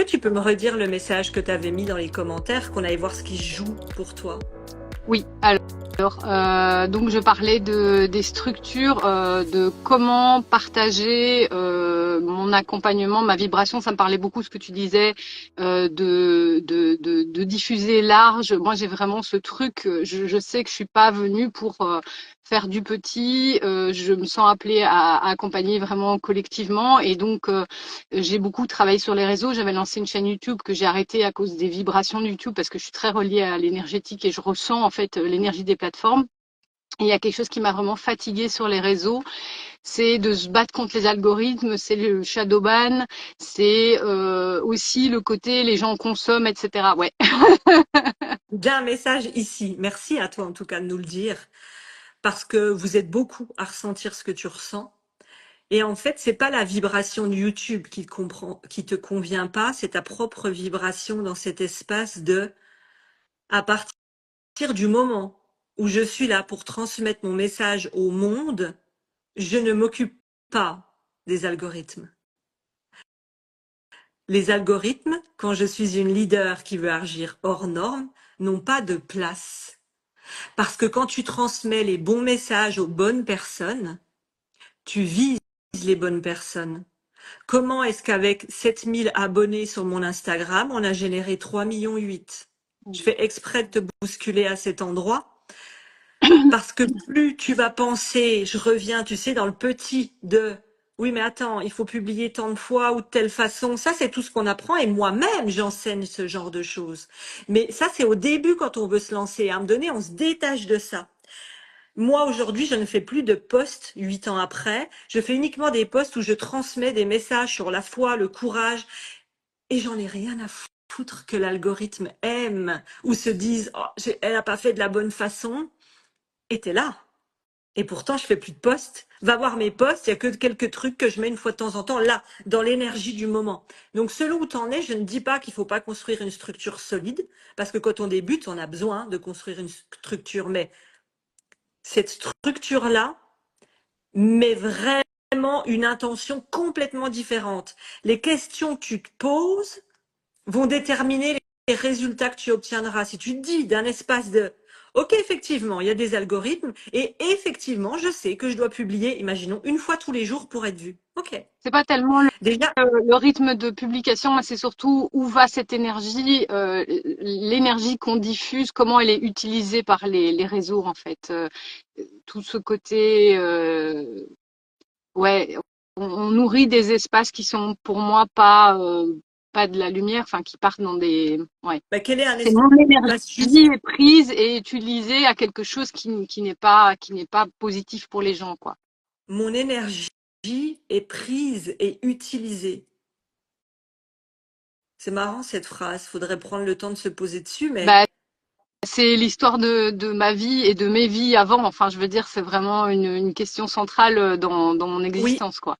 que tu peux me redire le message que tu avais mis dans les commentaires, qu'on aille voir ce qui joue pour toi? Oui, alors, donc je parlais des structures, de comment partager mon accompagnement, ma vibration. Ça me parlait beaucoup ce que tu disais, de diffuser large. Moi, j'ai vraiment ce truc. Je sais que je suis pas venue pour faire du petit. Je me sens appelée à accompagner vraiment collectivement, et donc j'ai beaucoup travaillé sur les réseaux. J'avais lancé une chaîne YouTube que j'ai arrêtée à cause des vibrations de YouTube parce que je suis très reliée à l'énergétique et je ressens en fait l'énergie des plateformes. Et il y a quelque chose qui m'a vraiment fatiguée sur les réseaux, c'est de se battre contre les algorithmes, c'est le shadow ban, c'est aussi le côté les gens consomment, etc. Ouais. J'ai un message ici. Merci à toi en tout cas de nous le dire, parce que vous êtes beaucoup à ressentir ce que tu ressens. Et en fait, c'est pas la vibration de YouTube qui te convient pas, c'est ta propre vibration dans cet espace de, à partir du moment où je suis là pour transmettre mon message au monde, je ne m'occupe pas des algorithmes. Les algorithmes, quand je suis une leader qui veut agir hors norme, n'ont pas de place. Parce que quand tu transmets les bons messages aux bonnes personnes, tu vises les bonnes personnes. Comment est-ce qu'avec 7000 abonnés sur mon Instagram, on a généré 3,8 millions? Je fais exprès de te bousculer à cet endroit parce que plus tu vas penser, je reviens, tu sais, dans le petit de oui, mais attends, il faut publier tant de fois ou de telle façon. Ça, c'est tout ce qu'on apprend et moi-même, j'enseigne ce genre de choses. Mais ça, c'est au début quand on veut se lancer. À un moment donné, on se détache de ça. Moi, aujourd'hui, je ne fais plus de posts 8 ans après. Je fais uniquement des posts où je transmets des messages sur la foi, le courage, et j'en ai rien à foutre que l'algorithme aime ou se dise oh, elle a pas fait de la bonne façon. Et t'es là. Et pourtant, je fais plus de posts. Va voir mes posts, il y a que quelques trucs que je mets une fois de temps en temps là, dans l'énergie du moment. Donc, selon où t'en es, je ne dis pas qu'il faut pas construire une structure solide, parce que quand on débute, on a besoin de construire une structure. Mais cette structure-là met vraiment une intention complètement différente. Les questions que tu te poses vont déterminer les résultats que tu obtiendras. Si tu te dis d'un espace de OK, effectivement, il y a des algorithmes et effectivement, je sais que je dois publier, imaginons, une fois tous les jours pour être vu. OK. C'est pas tellement Déjà, le rythme de publication, mais c'est surtout où va cette énergie, l'énergie qu'on diffuse, comment elle est utilisée par les réseaux en fait. Tout ce côté, ouais, on nourrit des espaces qui sont pour moi pas de la lumière, enfin qui partent dans des, ouais. quel est un C'est mon espace juste? énergie est prise et utilisée à quelque chose qui n'est pas positif pour les gens, quoi. Mon énergie est prise et utilisée. C'est marrant cette phrase, faudrait prendre le temps de se poser dessus, mais Bah, c'est l'histoire de ma vie et de mes vies avant. Enfin, je veux dire, c'est vraiment une question centrale dans mon oui, existence, quoi.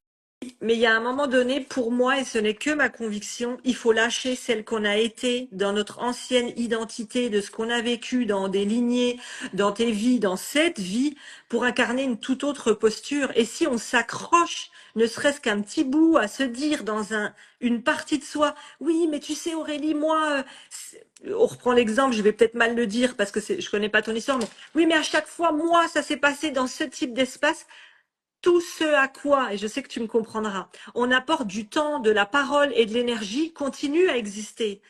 mais il y a un moment donné, pour moi, et ce n'est que ma conviction, il faut lâcher celle qu'on a été dans notre ancienne identité, de ce qu'on a vécu dans des lignées, dans tes vies, dans cette vie, pour incarner une toute autre posture. Et si on s'accroche, ne serait-ce qu'un petit bout, à se dire dans une partie de soi, oui, mais tu sais, Aurélie, moi, on reprend l'exemple, je vais peut-être mal le dire parce que je connais pas ton histoire, mais oui, mais à chaque fois, moi, ça s'est passé dans ce type d'espace. Tout ce à quoi, et je sais que tu me comprendras, on apporte du temps, de la parole et de l'énergie continue à exister.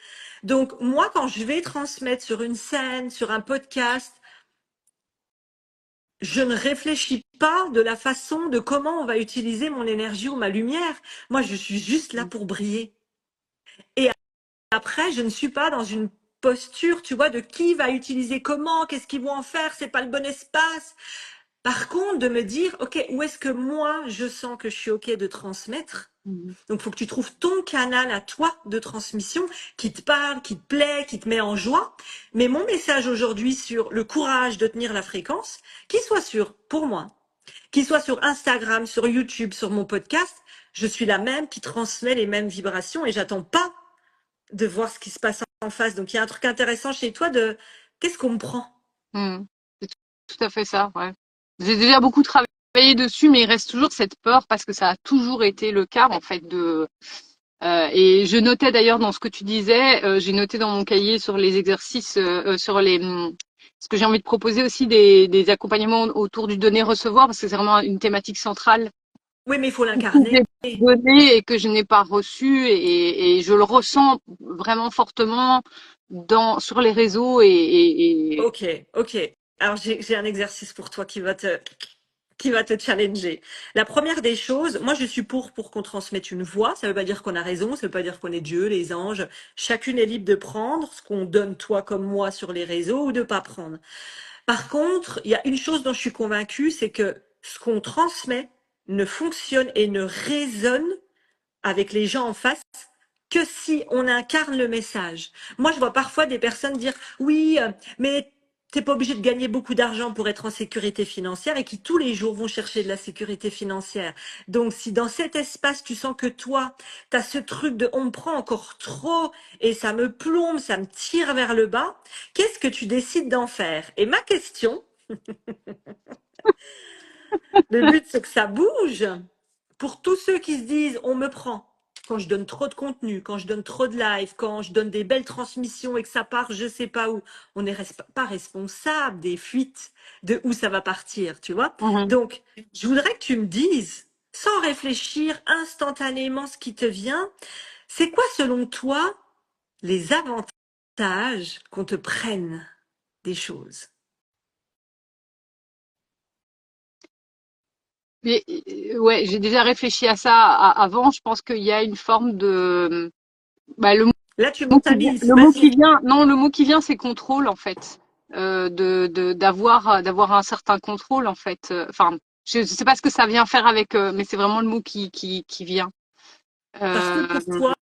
Donc moi, quand je vais transmettre sur une scène, sur un podcast, je ne réfléchis pas de la façon de comment on va utiliser mon énergie ou ma lumière. Moi, je suis juste là pour briller. Et après, je ne suis pas dans une posture, tu vois, de qui va utiliser comment, qu'est-ce qu'ils vont en faire, c'est pas le bon espace. Par contre, de me dire, OK, où est-ce que moi, je sens que je suis OK de transmettre? Mhm. Donc, il faut que tu trouves ton canal à toi de transmission qui te parle, qui te plaît, qui te met en joie. Mais mon message aujourd'hui sur le courage de tenir la fréquence, qu'il soit sur, pour moi, qu'il soit sur Instagram, sur YouTube, sur mon podcast, je suis la même qui transmet les mêmes vibrations et j'attends pas de voir ce qui se passe en face. Donc, il y a un truc intéressant chez toi de qu'est-ce qu'on me prend? Mhm. C'est tout à fait ça, ouais. J'ai déjà beaucoup travaillé dessus, mais il reste toujours cette peur parce que ça a toujours été le cas, en fait, Et je notais d'ailleurs dans ce que tu disais, j'ai noté dans mon cahier sur les exercices, sur ce que j'ai envie de proposer aussi des accompagnements autour du donner-recevoir, parce que c'est vraiment une thématique centrale Oui, mais il faut que l'incarner. j'ai donné et que je n'ai pas reçu, et je le ressens vraiment fortement sur les réseaux Ok, ok. Alors j'ai un exercice pour toi qui va te challenger. La première des choses, moi je suis pour qu'on transmette une voix. Ça veut pas dire qu'on a raison, ça veut pas dire qu'on est Dieu, les anges. Chacune est libre de prendre ce qu'on donne toi comme moi sur les réseaux ou de pas prendre. Par contre, il y a une chose dont je suis convaincue, c'est que ce qu'on transmet ne fonctionne et ne résonne avec les gens en face que si on incarne le message. Moi, je vois parfois des personnes dire oui, mais t'es pas obligé de gagner beaucoup d'argent pour être en sécurité financière et qui tous les jours vont chercher de la sécurité financière. Donc, si dans cet espace, tu sens que toi, tu as ce truc de on me prend encore trop et ça me plombe, ça me tire vers le bas, qu'est-ce que tu décides d'en faire? Et ma question, le but, c'est que ça bouge. Pour tous ceux qui se disent, on me prend. Quand je donne trop de contenu, quand je donne trop de live, quand je donne des belles transmissions et que ça part, je sais pas où, on n'est pas responsable des fuites, de où ça va partir, tu vois. Mhm. Donc, je voudrais que tu me dises, sans réfléchir instantanément ce qui te vient, c'est quoi selon toi les avantages qu'on te prenne des choses? Mais ouais, j'ai déjà réfléchi à ça avant. Je pense qu'il y a une forme de, bah, Là, tu le mentalises, mot qui vas-y. vient, non, le mot qui vient, c'est contrôle en fait, d'avoir un certain contrôle en fait. Enfin, je sais pas ce que ça vient faire avec, mais c'est vraiment le mot qui vient. Parce que Euh, pour toi,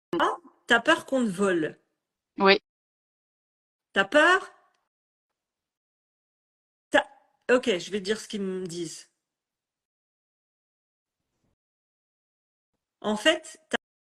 tu as peur qu'on te vole. oui. T'as peur? T'as- Ok, je vais te dire ce qu'ils me disent. En fait,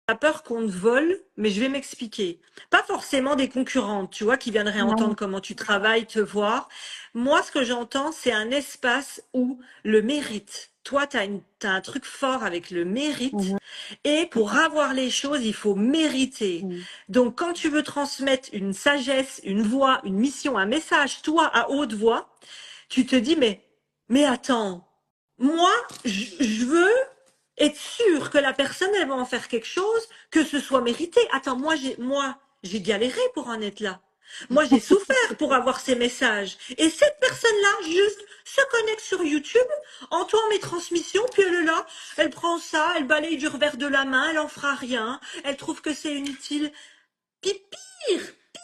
t'as peur qu'on te vole, mais je vais m'expliquer. Pas forcément des concurrentes, tu vois, qui viendraient entendre Non. comment tu travailles, te voir. Moi, ce que j'entends, c'est un espace où le mérite. Toi, t'as un truc fort avec le mérite. Mhm, Et pour avoir les choses, il faut mériter. mhm, Donc, quand tu veux transmettre une sagesse, une voix, une mission, un message, toi, à haute voix, tu te dis, mais attends, moi, je veux être sûr que la personne, elle va en faire quelque chose, que ce soit mérité. Attends, j'ai galéré pour en être là. Moi, j'ai souffert pour avoir ces messages. Et cette personne-là, juste, se connecte sur YouTube, entend mes transmissions, puis elle est là, elle prend ça, elle balaye du revers de la main, elle en fera rien, elle trouve que c'est inutile. Puis pire,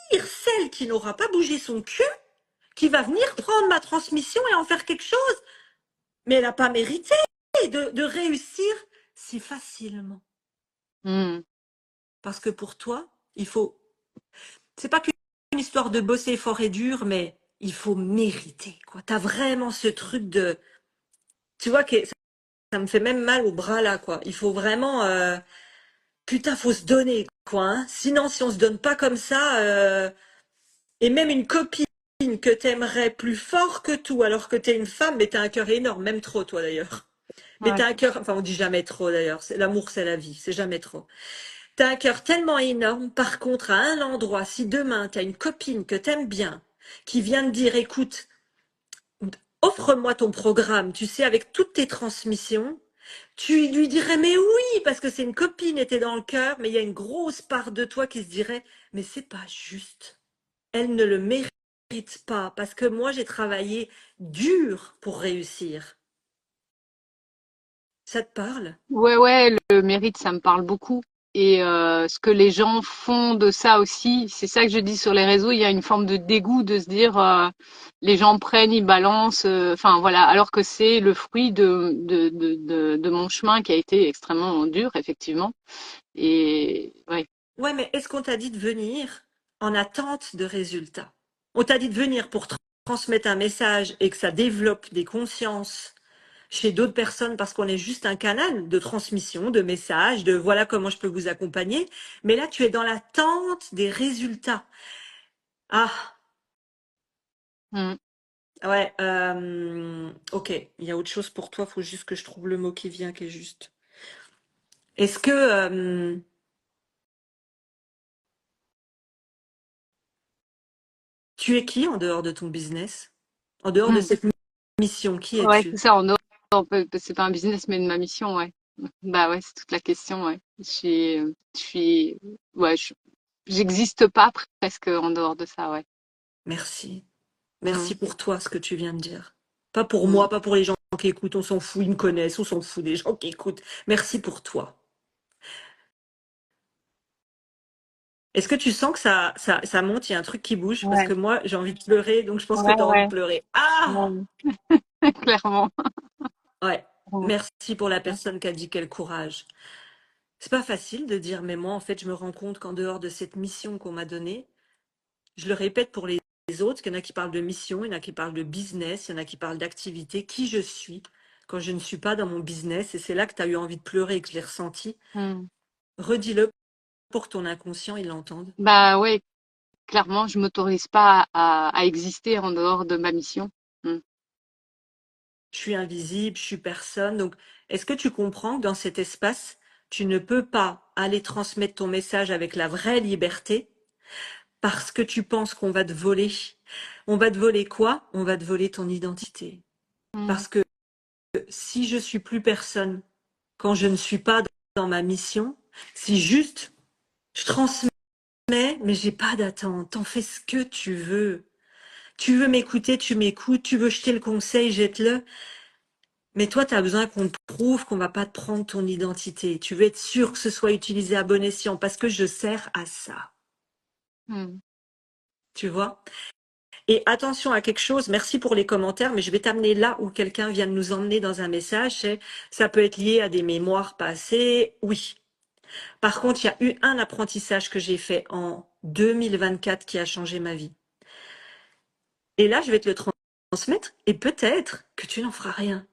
pire, celle qui n'aura pas bougé son cul, qui va venir prendre ma transmission et en faire quelque chose. Mais elle n'a pas mérité de réussir si facilement. mhm. Parce que pour toi, il faut. C'est pas qu'une histoire de bosser fort et dur, mais il faut mériter. Quoi. T'as vraiment ce truc de. Tu vois que ça me fait même mal au bras là, quoi. Il faut vraiment. Putain, faut se donner, quoi. Hein. Sinon, si on se donne pas comme ça, et même une copine que t'aimerais plus fort que tout, alors que t'es une femme, mais t'as un cœur énorme, même trop, toi d'ailleurs. Mais Ouais. t'as un cœur, enfin on dit jamais trop d'ailleurs, l'amour c'est la vie, c'est jamais trop. T'as un cœur tellement énorme, par contre à un endroit, si demain t'as une copine que t'aimes bien, qui vient te dire écoute, offre-moi ton programme, tu sais, avec toutes tes transmissions, tu lui dirais mais oui, parce que c'est une copine et t'es dans le cœur, mais il y a une grosse part de toi qui se dirait mais c'est pas juste. Elle ne le mérite pas, parce que moi j'ai travaillé dur pour réussir. Ça te parle? Ouais, ouais, le mérite, ça me parle beaucoup. Et ce que les gens font de ça aussi, c'est ça que je dis sur les réseaux, il y a une forme de dégoût de se dire les gens prennent, ils balancent, enfin voilà, alors que c'est le fruit de mon chemin qui a été extrêmement dur, effectivement. Et ouais. Ouais, mais est-ce qu'on t'a dit de venir en attente de résultats? On t'a dit de venir pour transmettre un message et que ça développe des consciences chez d'autres personnes parce qu'on est juste un canal de transmission, de messages, de voilà comment je peux vous accompagner. Mais là, tu es dans l'attente des résultats. Ah, Mm. ouais, ok, il y a autre chose pour toi, faut juste que je trouve le mot qui vient, qui est juste. Est-ce que Tu es qui en dehors de ton business? En dehors de Mm. cette mission, qui Ouais, c'est es-tu? ça, c'est pas un business, mais de ma mission, ouais. Bah ouais, c'est toute la question, ouais. Je suis, ouais, j'existe pas presque en dehors de ça, ouais. Merci. Mm, Merci pour toi, ce que tu viens de dire. Pas pour mm. moi, pas pour les gens qui écoutent, on s'en fout, ils me connaissent, on s'en fout des gens qui écoutent. Merci pour toi. Est-ce que tu sens que ça monte, il y a un truc qui bouge? Parce Ouais, que moi, j'ai envie de pleurer, donc je pense que ouais, tu as envie de ouais, pleurer. Ah! ouais. Clairement. Ouais. Mm, Merci pour la personne qui a dit quel courage. C'est pas facile de dire, mais moi, en fait, je me rends compte qu'en dehors de cette mission qu'on m'a donnée, je le répète pour les autres, qu'il y en a qui parlent de mission, il y en a qui parlent de business, il y en a qui parlent d'activité, qui je suis quand je ne suis pas dans mon business. Et c'est là que tu as eu envie de pleurer et que je l'ai ressenti. mm. Redis-le pour que ton inconscient, il l'entende. Bah ouais, clairement, je m'autorise pas à exister en dehors de ma mission. Mm. Je suis invisible, je suis personne. Donc, est-ce que tu comprends que dans cet espace, tu ne peux pas aller transmettre ton message avec la vraie liberté parce que tu penses qu'on va te voler. On va te voler quoi? On va te voler ton identité. Mm, Parce que si je suis plus personne, quand je ne suis pas dans ma mission, si juste je transmets, mais j'ai pas d'attente, t'en fais ce que tu veux. Tu veux m'écouter, tu m'écoutes, tu veux jeter le conseil, jette-le. Mais toi, tu as besoin qu'on te prouve qu'on va pas te prendre ton identité. Tu veux être sûr que ce soit utilisé à bon escient parce que je sers à ça. mm, Tu vois? Et attention à quelque chose, merci pour les commentaires, mais je vais t'amener là où quelqu'un vient de nous emmener dans un message. Ça peut être lié à des mémoires passées, oui. Par contre, il y a eu un apprentissage que j'ai fait en 2024 qui a changé ma vie. Et là, je vais te le transmettre et peut-être que tu n'en feras rien.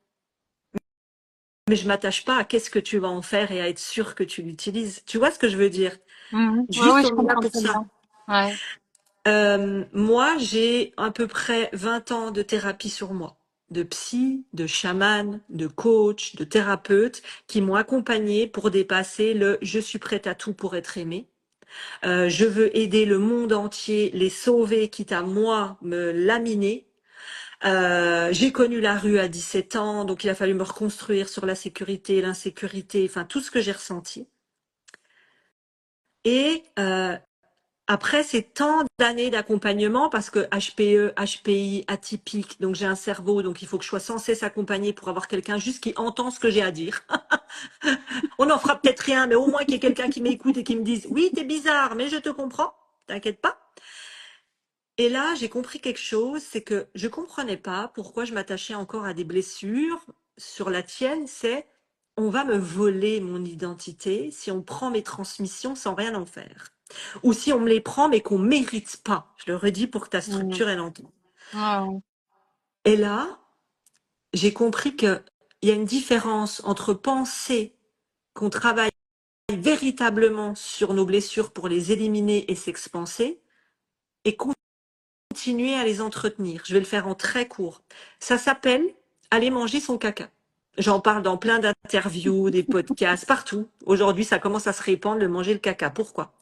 Mais je m'attache pas à qu'est-ce que tu vas en faire et à être sûr que tu l'utilises. Tu vois ce que je veux dire? mm. Ouais, Juste, ouais, je on est là comprends pour très ça. bien. Ouais. Moi, j'ai à peu près 20 ans de thérapie sur moi, de psy, de chaman, de coach, de thérapeute qui m'ont accompagnée pour dépasser le je suis prête à tout pour être aimée. Je veux aider le monde entier, les sauver, quitte à moi me laminer. J'ai connu la rue à 17 ans, donc il a fallu me reconstruire sur la sécurité, l'insécurité, enfin tout ce que j'ai ressenti. Et après ces tant d'années d'accompagnement, parce que HPE, HPI, atypique, donc j'ai un cerveau, donc il faut que je sois sans cesse accompagnée pour avoir quelqu'un juste qui entend ce que j'ai à dire. On n'en fera peut-être rien, mais au moins qu'il y ait quelqu'un qui m'écoute et qui me dise, oui, t'es bizarre, mais je te comprends, t'inquiète pas. Et là, j'ai compris quelque chose, c'est que je comprenais pas pourquoi je m'attachais encore à des blessures. Sur la tienne, c'est on va me voler mon identité si on prend mes transmissions sans rien en faire. Ou si on me les prend mais qu'on mérite pas. Je le redis pour que ta Mm. structure elle entende. Ouais, Et là, j'ai compris que il y a une différence entre penser qu'on travaille véritablement sur nos blessures pour les éliminer et s'expanser et continuer à les entretenir. Je vais le faire en très court. Ça s'appelle aller manger son caca. J'en parle dans plein d'interviews, des podcasts, partout. Aujourd'hui, ça commence à se répandre, le manger le caca. Pourquoi?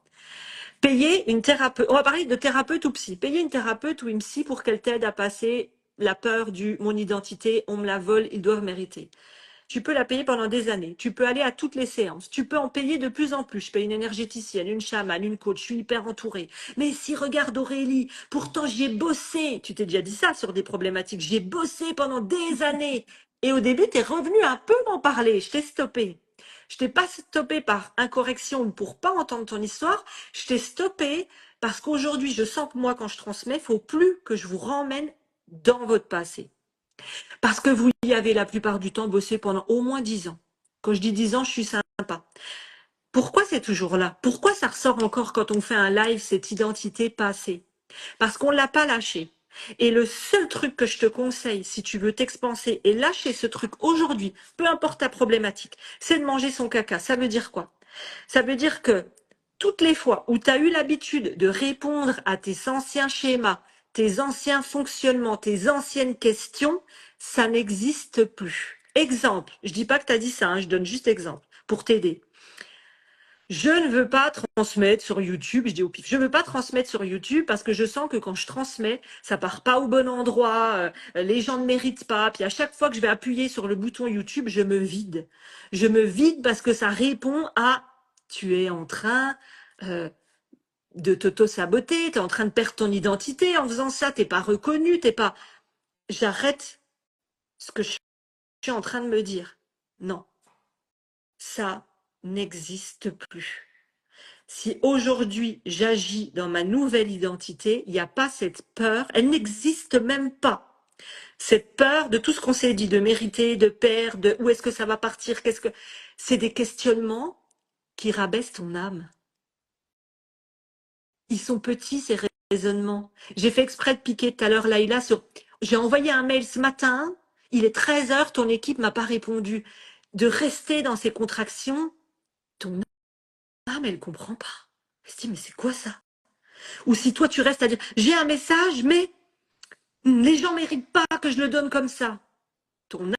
Payer une thérapeute, on va parler de thérapeute ou psy. Payer une thérapeute ou une psy pour qu'elle t'aide à passer la peur du mon identité, on me la vole, ils doivent mériter. Tu peux la payer pendant des années. Tu peux aller à toutes les séances. Tu peux en payer de plus en plus. Je paye une énergéticienne, une chamane, une coach. Je suis hyper entourée. Mais si, regarde Aurélie, pourtant j'y ai bossé. Tu t'es déjà dit ça sur des problématiques. J'y ai bossé pendant des années. Et au début, tu es revenu un peu m'en parler. Je t'ai stoppé. Je t'ai pas stoppé par incorrection ou pour pas entendre ton histoire. Je t'ai stoppé parce qu'aujourd'hui, je sens que moi, quand je transmets, il faut plus que je vous ramène dans votre passé. Parce que vous y avez la plupart du temps bossé pendant au moins 10 ans. Quand je dis 10 ans, je suis sympa. Pourquoi c'est toujours là? Pourquoi ça ressort encore quand on fait un live, cette identité passée? Parce qu'on ne l'a pas lâché. Et le seul truc que je te conseille, si tu veux t'expanser et lâcher ce truc aujourd'hui, peu importe ta problématique, c'est de manger son caca. Ça veut dire quoi? Ça veut dire que toutes les fois où tu as eu l'habitude de répondre à tes anciens schémas, tes anciens fonctionnements, tes anciennes questions, ça n'existe plus. Exemple, je dis pas que tu as dit ça, hein, je donne juste exemple pour t'aider. Je ne veux pas transmettre sur YouTube, je dis au pif, je ne veux pas transmettre sur YouTube parce que je sens que quand je transmets, ça part pas au bon endroit, les gens ne méritent pas. Puis à chaque fois que je vais appuyer sur le bouton YouTube, je me vide. Je me vide parce que ça répond à tu es en train de t'auto-saboter, tu es en train de perdre ton identité en faisant ça, t'es pas reconnu, t'es pas. J'arrête ce que je suis en train de me dire. Non, ça n'existe plus. Si aujourd'hui j'agis dans ma nouvelle identité, il n'y a pas cette peur, elle n'existe même pas. Cette peur de tout ce qu'on s'est dit, de mériter, de perdre, de où est-ce que ça va partir, qu'est-ce que. C'est des questionnements qui rabaissent ton âme. Ils sont petits, ces raisonnements. J'ai fait exprès de piquer tout à l'heure Laïla sur. J'ai envoyé un mail ce matin, il est 13 heures, ton équipe m'a pas répondu. De rester dans ces contractions, ton âme, elle comprend pas. Elle se dit, mais c'est quoi ça? Ou si toi tu restes à dire, j'ai un message, mais les gens méritent pas que je le donne comme ça. Ton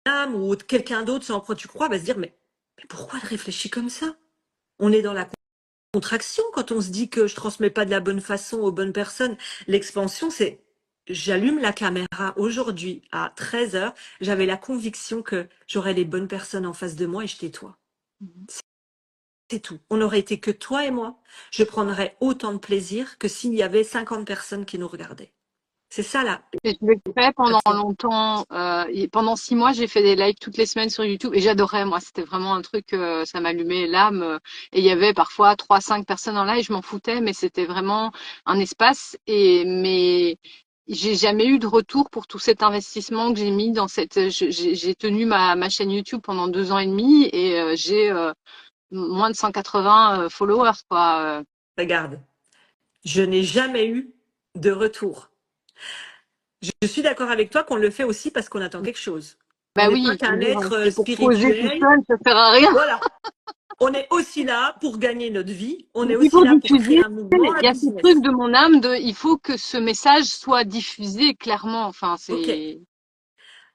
âme ou quelqu'un d'autre sans quoi tu crois va se dire, mais pourquoi elle réfléchit comme ça? On est dans la contraction quand on se dit que je transmets pas de la bonne façon aux bonnes personnes. L'expansion, c'est j'allume la caméra aujourd'hui à 13 heures. J'avais la conviction que j'aurais les bonnes personnes en face de moi et je tais-toi. C'est tout. On n'aurait été que toi et moi. Je prendrais autant de plaisir que s'il y avait 50 personnes qui nous regardaient. C'est ça là. Et je l'ai fait pendant longtemps. Pendant 6 mois, j'ai fait des lives toutes les semaines sur YouTube et j'adorais. Moi, c'était vraiment un truc, ça m'allumait l'âme. Et il y avait parfois 3, 5 personnes en live, je m'en foutais, mais c'était vraiment un espace. Mais j'ai jamais eu de retour pour tout cet investissement que j'ai mis dans cette. J'ai tenu ma chaîne YouTube pendant 2 ans et demi et j'ai moins de 180 followers, quoi. Regarde, je n'ai jamais eu de retour. Je suis d'accord avec toi qu'on le fait aussi parce qu'on attend quelque chose. On Bah n'est pas oui, je qu'un veux dire, être c'est pour poser tout spirituel. seul, ça sert à rien. Voilà. On est aussi là pour gagner notre vie. On est Il aussi faut là pour créer diffuser. un mouvement, Il un y a ce truc business. de mon âme de, il faut que ce message soit diffusé clairement. Enfin, OK. c'est,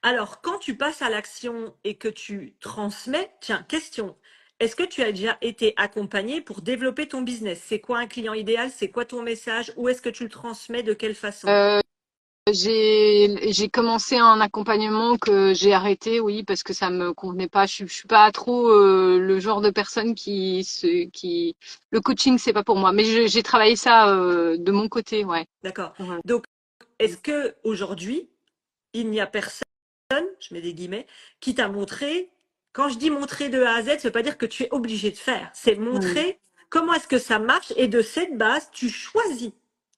Alors, quand tu passes à l'action et que tu transmets, tiens, question. Est-ce que tu as déjà été accompagné pour développer ton business? C'est quoi un client idéal? C'est quoi ton message? Où est-ce que tu le transmets? De quelle façon? euh, j'ai commencé un accompagnement que j'ai arrêté, oui, parce que ça me convenait pas. Je suis pas trop le genre de personne qui, le coaching, c'est pas pour moi. Mais j'ai travaillé ça de mon côté, ouais. D'accord. Ouais. Donc, est-ce que aujourd'hui, il n'y a personne, je mets des guillemets, qui t'a montré, quand je dis montrer de A à Z, ça ne veut pas dire que tu es obligé de faire, c'est Mm. montrer comment est-ce que ça marche et de cette base, tu choisis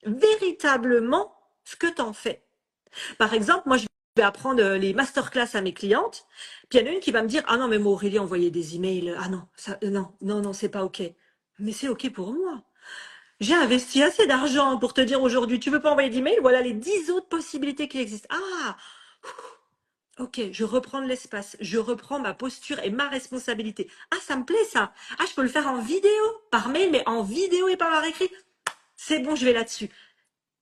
véritablement ce que tu en fais. Par exemple, moi, je vais apprendre les masterclass à mes clientes, puis il y en a une qui va me dire, ah non, mais moi, Aurélie, envoyer des emails, ah non, ça, non, non, non, c'est pas OK. Mais c'est OK pour moi. J'ai investi assez d'argent pour te dire aujourd'hui, tu veux pas envoyer d'email? Voilà les 10 autres possibilités qui existent. Ah, ok, je reprends de l'espace, je reprends ma posture et ma responsabilité. Ah, ça me plaît ça. Ah, je peux le faire en vidéo, par mail, mais en vidéo et pas par écrit. C'est bon, je vais là-dessus.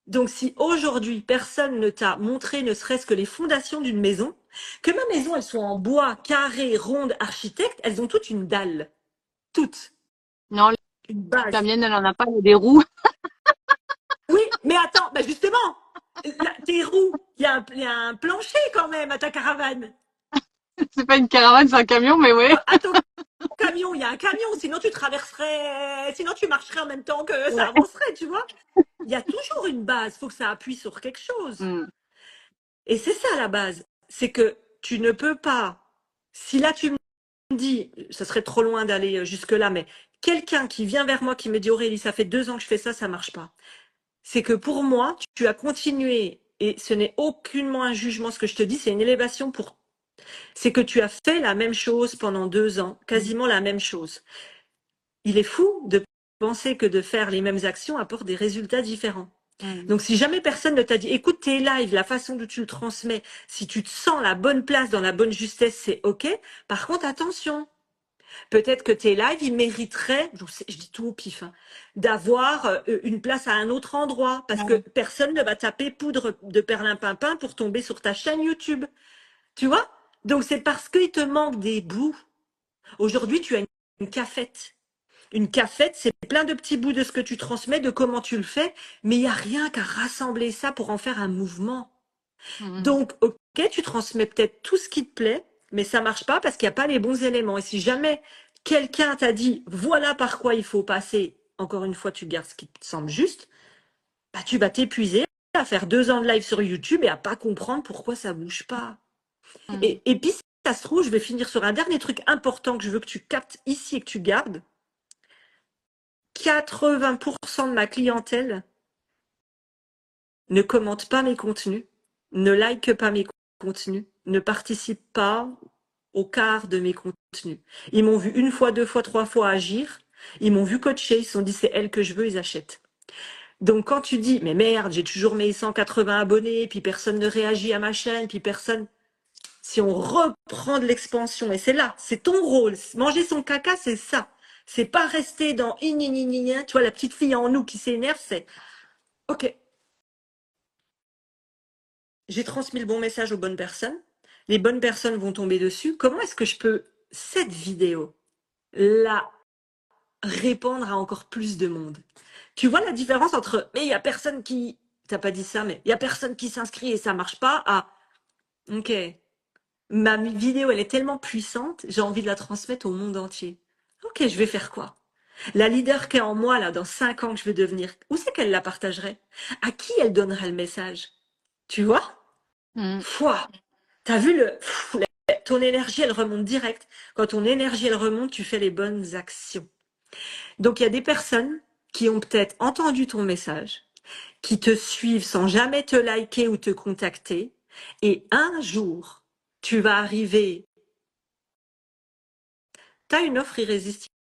Donc, si aujourd'hui personne ne t'a montré ne serait-ce que les fondations d'une maison, que ma maison, elles soit en bois, carré, ronde, architecte, elles ont toutes une dalle. Toutes. Non, Une la base. mienne, elle en a pas, il y a des roues. Oui, mais attends, bah justement, tes roues, il y a un plancher quand même à ta caravane. C'est pas une caravane, c'est un camion, mais ouais. À ton camion, il y a un camion, sinon tu traverserais, sinon tu marcherais en même temps que ça Ouais. avancerait, tu vois. Il y a toujours une base, il faut que ça appuie sur quelque chose. Mm. Et c'est ça la base, c'est que tu ne peux pas, si là tu me dis, ça serait trop loin d'aller jusque-là, mais quelqu'un qui vient vers moi qui me dit Aurélie, ça fait 2 ans que je fais ça marche pas. C'est que pour moi, tu as continué, et ce n'est aucunement un jugement ce que je te dis, c'est une élévation pour. C'est que tu as fait la même chose pendant 2 ans, quasiment la même chose. Il est fou de penser que de faire les mêmes actions apporte des résultats différents. Mm. Donc si jamais personne ne t'a dit, écoute tes lives, la façon dont tu le transmets, si tu te sens la bonne place dans la bonne justesse, c'est OK. Par contre, attention, peut-être que tes lives, ils mériteraient, je dis tout au pif, hein, d'avoir une place à un autre endroit, parce que Ouais. personne ne va taper poudre de perlimpinpin pour tomber sur ta chaîne YouTube. Tu vois? Donc c'est parce qu'il te manque des bouts. Aujourd'hui, tu as une cafette. Une cafette, c'est plein de petits bouts de ce que tu transmets, de comment tu le fais, mais il n'y a rien qu'à rassembler ça pour en faire un mouvement. Mhm. Donc, ok, tu transmets peut-être tout ce qui te plaît, mais ça marche pas parce qu'il n'y a pas les bons éléments. Et si jamais quelqu'un t'a dit, voilà par quoi il faut passer, encore une fois, tu gardes ce qui te semble juste, bah, tu vas t'épuiser à faire 2 ans de live sur YouTube et à pas comprendre pourquoi ça bouge pas. Mhm. Et puis, si ça se trouve, je vais finir sur un dernier truc important que je veux que tu captes ici et que tu gardes. 80% de ma clientèle ne commente pas mes contenus, ne like pas mes contenus, ne participe pas au quart de mes contenus. Ils m'ont vu une fois, deux fois, trois fois agir. Ils m'ont vu coacher. Ils se sont dit, c'est elle que je veux, ils achètent. Donc, quand tu dis, mais merde, j'ai toujours mes 180 abonnés, puis personne ne réagit à ma chaîne, puis personne. Si on reprend de l'expansion, et c'est là, c'est ton rôle. Manger son caca, c'est ça. C'est pas rester dans tu vois, la petite fille en nous qui s'énerve, c'est OK, j'ai transmis le bon message aux bonnes personnes. Les bonnes personnes vont tomber dessus. Comment est-ce que je peux, cette vidéo, la répandre à encore plus de monde? Tu vois la différence entre, mais il y a personne qui, t'as pas dit ça, mais il y a personne qui s'inscrit et ça marche pas, à, OK, ma vidéo, elle est tellement puissante, j'ai envie de la transmettre au monde entier. OK, je vais faire quoi? La leader qui est en moi, là, dans 5 ans que je vais devenir, où c'est qu'elle la partagerait? À qui elle donnerait le message? Tu vois? Mhm. Foi. T'as vu ton énergie, elle remonte direct. Quand ton énergie, elle remonte, tu fais les bonnes actions. Donc, il y a des personnes qui ont peut-être entendu ton message, qui te suivent sans jamais te liker ou te contacter. Et un jour, tu vas arriver. T'as une offre irrésistible.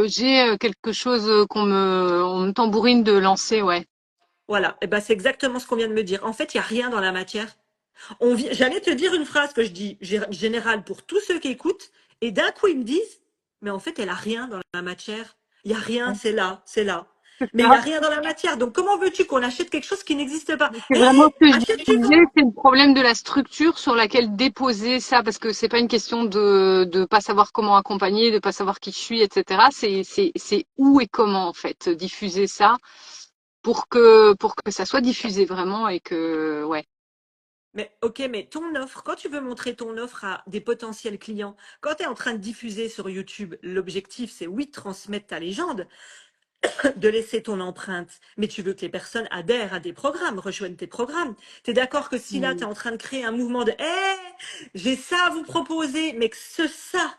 J'ai quelque chose on me tambourine de lancer, ouais. Voilà. Et ben, c'est exactement ce qu'on vient de me dire. En fait, il n'y a rien dans la matière. J'allais te dire une phrase que je dis générale pour tous ceux qui écoutent, et d'un coup ils me disent, mais en fait elle a rien dans la matière. Il y a rien, c'est là, c'est là. Mais il y a rien dans la matière. Donc comment veux-tu qu'on achète quelque chose qui n'existe pas? C'est Hé, vraiment ce que je achètes-tu disais, comment? c'est le problème de la structure sur laquelle déposer ça, parce que c'est pas une question de pas savoir comment accompagner, de pas savoir qui je suis, etc. C'est où et comment en fait diffuser ça pour que ça soit diffusé vraiment et que ouais. Mais ok, mais ton offre, quand tu veux montrer ton offre à des potentiels clients, quand tu es en train de diffuser sur YouTube, l'objectif c'est oui de transmettre ta légende, de laisser ton empreinte, mais tu veux que les personnes adhèrent à des programmes, rejoignent tes programmes. Tu es d'accord que si là, tu es Mm. en train de créer un mouvement de j'ai ça à vous proposer, mais que ce ça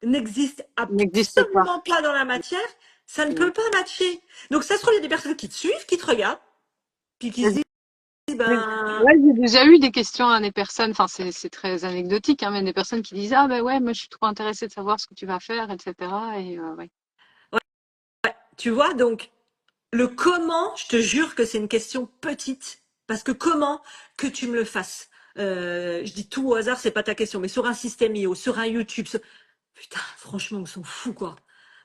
n'existe Il n'existe pas. absolument pas dans la matière, ça ne Mm. peut pas matcher. Donc ça se trouve, il y a des personnes qui te suivent, qui te regardent, puis qui se disent, ben, Ouais, j'ai déjà eu des questions à des personnes, enfin c'est très anecdotique, hein, mais des personnes qui disent ah ben ouais, moi je suis trop intéressée de savoir ce que tu vas faire, etc. Et ouais. tu vois, donc le comment, je te jure que c'est une question petite. Parce que comment que tu me le fasses? Je dis tout au hasard, c'est pas ta question, mais sur un système IO, sur un YouTube, putain, franchement, on s'en fout, quoi.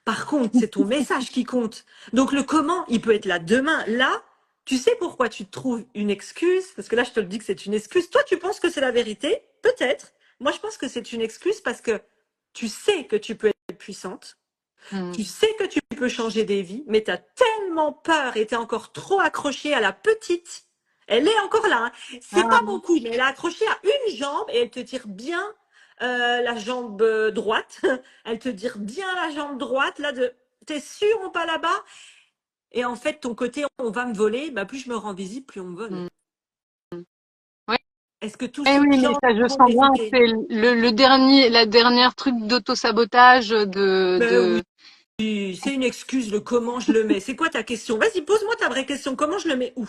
Par contre, c'est ton message qui compte. Donc le comment, il peut être là demain. Là, tu sais pourquoi tu te trouves une excuse? Parce que là, je te le dis que c'est une excuse. Toi, tu penses que c'est la vérité? Peut-être. Moi, je pense que c'est une excuse parce que tu sais que tu peux être puissante. Tu Mm. sais que tu peux changer des vies, mais tu as tellement peur et tu es encore trop accroché à la petite. Elle est encore là, hein. C'est Ah, pas beaucoup, mais elle est accrochée à une jambe et elle te tire bien la jambe droite. Elle te tire bien la jambe droite. Là, t'es sûr ou pas là-bas? Et en fait, ton côté, on va me voler. Bah, plus je me rends visible, plus on me vole. mm. Ouais. Est-ce que tous Eh ces oui, mais gens ça je vont sens bien, t'écouter? c'est le dernier, la dernière truc d'auto-sabotage Ben oui, de c'est une excuse, le comment je le mets. C'est quoi ta question? Vas-y, pose-moi ta vraie question. Comment je le mets où?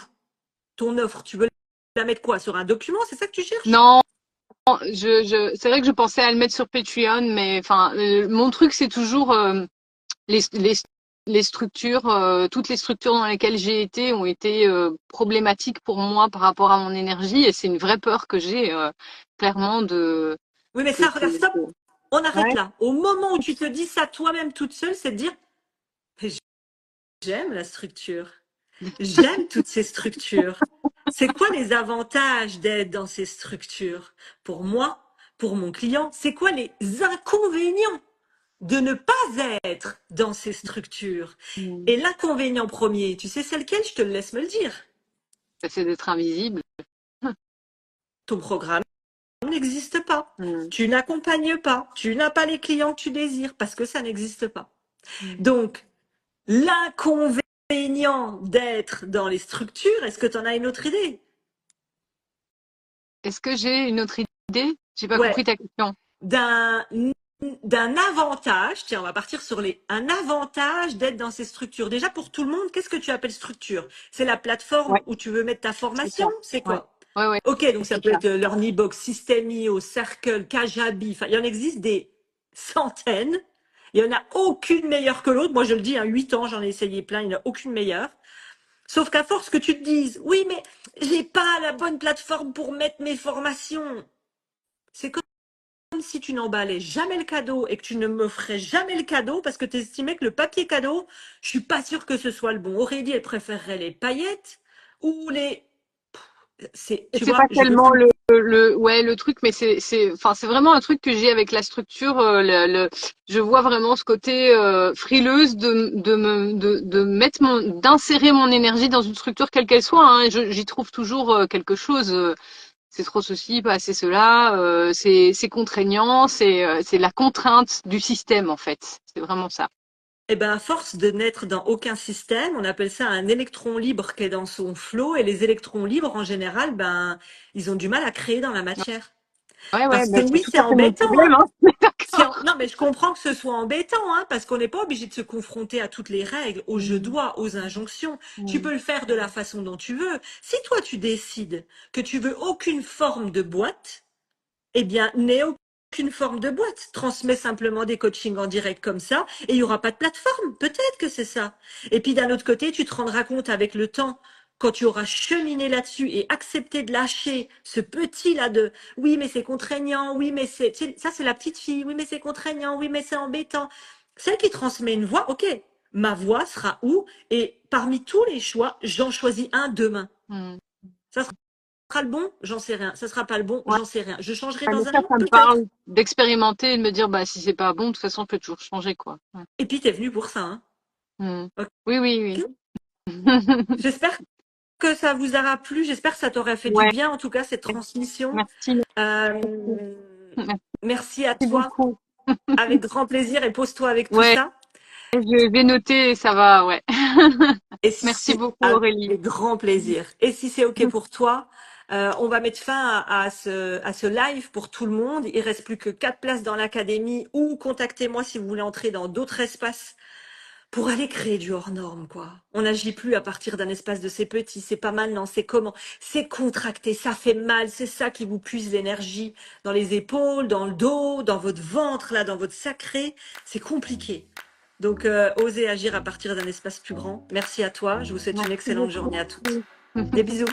Ton offre, tu veux la mettre quoi? Sur un document? C'est ça que tu cherches? non, c'est vrai que je pensais à le mettre sur Patreon, mais enfin, mon truc c'est toujours les, les, les structures, toutes les structures dans lesquelles j'ai été ont été problématiques pour moi par rapport à mon énergie, et c'est une vraie peur que j'ai clairement Oui, mais de, ça, regarde, stop. On arrête ouais. là. Au moment où tu te dis ça toi-même toute seule, c'est de dire, j'aime la structure. J'aime toutes ces structures. C'est quoi les avantages d'être dans ces structures? Pour moi, pour mon client, c'est quoi les inconvénients de ne pas être dans ces structures. Mm. Et l'inconvénient premier, tu sais c'est lequel? Je te le laisse me le dire. C'est d'être invisible. Ton programme n'existe pas. Mm. Tu n'accompagnes pas. Tu n'as pas les clients que tu désires parce que ça n'existe pas. Mm. Donc, l'inconvénient d'être dans les structures, est-ce que tu en as une autre idée? Est-ce que j'ai une autre idée? J'ai pas Ouais, compris ta question. d'un d'un avantage, tiens, on va partir sur un avantage d'être dans ces structures. Déjà pour tout le monde, qu'est-ce que tu appelles structure? C'est la plateforme Ouais, où tu veux mettre ta c'est formation? ça. C'est Ouais, quoi? ouais, ouais, Ok, donc ça c'est peut ça. être Learnybox, System.io, Circle, Kajabi, enfin, il y en existe des centaines. Il n'y en a aucune meilleure que l'autre. Moi, je le dis, 8 ans, j'en ai essayé plein, il n'y en a aucune meilleure. Sauf qu'à force que tu te dises, oui, mais j'ai pas la bonne plateforme pour mettre mes formations. C'est comme si tu n'emballais jamais le cadeau et que tu ne me ferais jamais le cadeau parce que tu estimais que le papier cadeau, je suis pas sûre que ce soit le bon. Aurélie, elle préférerait les paillettes ou les... Tu C'est pas vois, je veux tellement plus. ouais, le truc, mais enfin, c'est vraiment un truc que j'ai avec la structure. Je vois vraiment ce côté frileuse de mettre d'insérer mon énergie dans une structure quelle qu'elle soit. Hein. J'y trouve toujours quelque chose. C'est trop ceci, pas assez cela. C'est contraignant. C'est la contrainte du système en fait. C'est vraiment ça. Eh ben, à force de n'être dans aucun système, on appelle ça un électron libre qui est dans son flot. Et les électrons libres, en général, ben, ils ont du mal à créer dans la matière. Ouais, ouais, Parce que bah, c'est oui, tout c'est à fait mon embêtant, hein. problème. Hein. D'accord. Non, mais je comprends que ce soit embêtant, hein, parce qu'on n'est pas obligé de se confronter à toutes les règles, aux je Mm, dois, aux injonctions. Tu mm, peux le faire de la façon dont tu veux. Si toi, tu décides que tu veux aucune forme de boîte, eh bien, n'aie aucune forme de boîte. Transmets simplement des coachings en direct comme ça et il n'y aura pas de plateforme. Peut-être que c'est ça. Et puis d'un autre côté, tu te rendras compte avec le temps, quand tu auras cheminé là-dessus et accepté de lâcher ce petit là de oui, mais c'est contraignant, oui, mais ça, c'est la petite fille, oui, mais c'est contraignant, oui, mais c'est embêtant. Celle qui transmet une voix, ok, ma voix sera où? Et parmi tous les choix, j'en choisis un demain. mm. Ça sera le bon? J'en sais rien. Ça sera pas le bon? Ouais. J'en sais rien. Je changerai Ah, mais dans un ça, an? ça me Peut-être. parle d'expérimenter et de me dire, bah, si c'est pas bon, de toute façon, je peux toujours changer, quoi. Ouais. Et puis, t'es venu pour ça, hein. Mm. Ok. Oui, oui, oui. J'espère que ça vous aura plu. J'espère que ça t'aura fait du Ouais, bien, en tout cas, cette transmission. merci, Euh, merci merci à toi. beaucoup. Avec grand plaisir et pose-toi avec tout Ouais, ça. je vais noter, ça va, ouais. Et si Merci c'est beaucoup, Aurélie. avec grand plaisir. Et si c'est OK pour toi, on va mettre fin à ce live pour tout le monde. Il reste plus que 4 places dans l'académie ou contactez-moi si vous voulez entrer dans d'autres espaces pour aller créer du hors norme, quoi. On n'agit plus à partir d'un espace de c'est petit, c'est pas mal, non, c'est comment? C'est contracté, ça fait mal, c'est ça qui vous puise l'énergie dans les épaules, dans le dos, dans votre ventre, là, dans votre sacré. C'est compliqué. Donc, osez agir à partir d'un espace plus grand. Merci à toi. Je vous souhaite une Merci excellente journée à toutes. beaucoup. Des bisous.